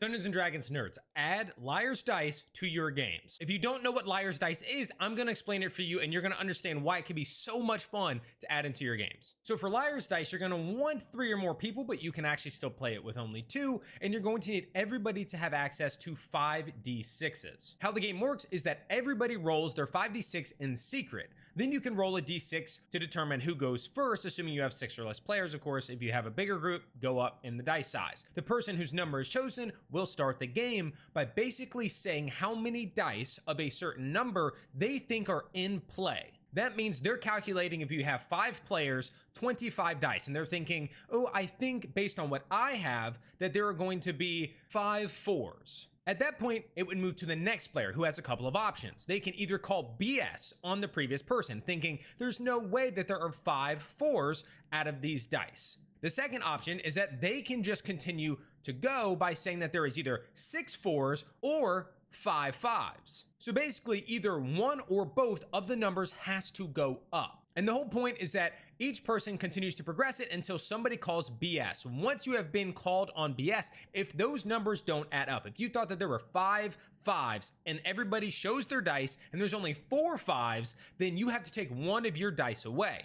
Dungeons and Dragons nerds, add Liar's Dice to your games. If you don't know what Liar's Dice is, I'm going to explain it for you and you're going to understand why it can be so much fun to add into your games. So for Liar's Dice, you're going to want 3 or more people, but you can actually still play it with only 2, and you're going to need everybody to have access to 5d6s. How the game works is that everybody rolls their 5d6 in secret. Then you can roll a d6 to determine who goes first, assuming you have 6 or less players, of course. If you have a bigger group, go up in the dice size. The person whose number is chosen will start the game by basically saying how many dice of a certain number they think are in play. That means they're calculating, if you have 5 players, 25 dice, and they're thinking, oh, I think based on what I have that there are going to be 5 4s. At that point, it would move to the next player who has a couple of options. They can either call BS on the previous person, thinking there's no way that there are 5 4s out of these dice. The second option is that they can just continue to go by saying that there is either 6 4s or 5 5s. So basically, either one or both of the numbers has to go up. And the whole point is that each person continues to progress it until somebody calls BS. Once you have been called on BS, if those numbers don't add up, if you thought that there were 5 5s and everybody shows their dice and there's only 4 5s, then you have to take one of your dice away.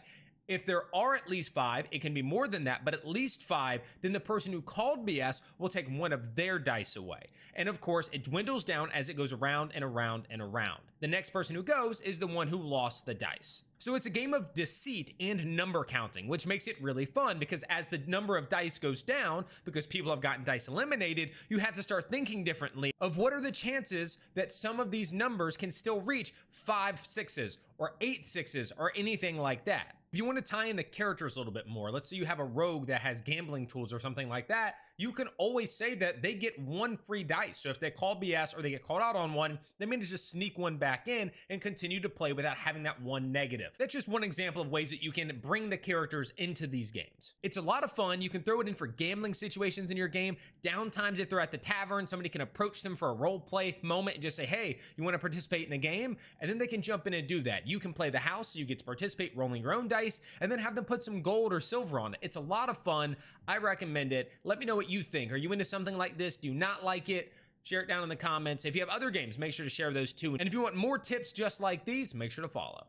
If there are at least 5, it can be more than that, but at least 5, then the person who called BS will take one of their dice away. And of course, it dwindles down as it goes around and around and around. The next person who goes is the one who lost the dice. So it's a game of deceit and number counting, which makes it really fun because as the number of dice goes down, because people have gotten dice eliminated, you have to start thinking differently of what are the chances that some of these numbers can still reach 5 6s or 8 6s or anything like that. If you want to tie in the characters a little bit more, let's say you have a rogue that has gambling tools or something like that, you can always say that they get 1 free dice. So if they call BS or they get called out on one, they may just sneak one back in and continue to play without having that one negative. That's just one example of ways that you can bring the characters into these games. It's a lot of fun. You can throw it in for gambling situations in your game. Downtimes if they're at the tavern, somebody can approach them for a role play moment and just say, hey, you want to participate in a game? And then they can jump in and do that. You can play the house, so you get to participate rolling your own dice, and then have them put some gold or silver on it. It's a lot of fun. I recommend it. Let me know what you think. Are you into something like this? Do you not like it? Share it down in the comments. If you have other games, make sure to share those too. And if you want more tips just like these, make sure to follow.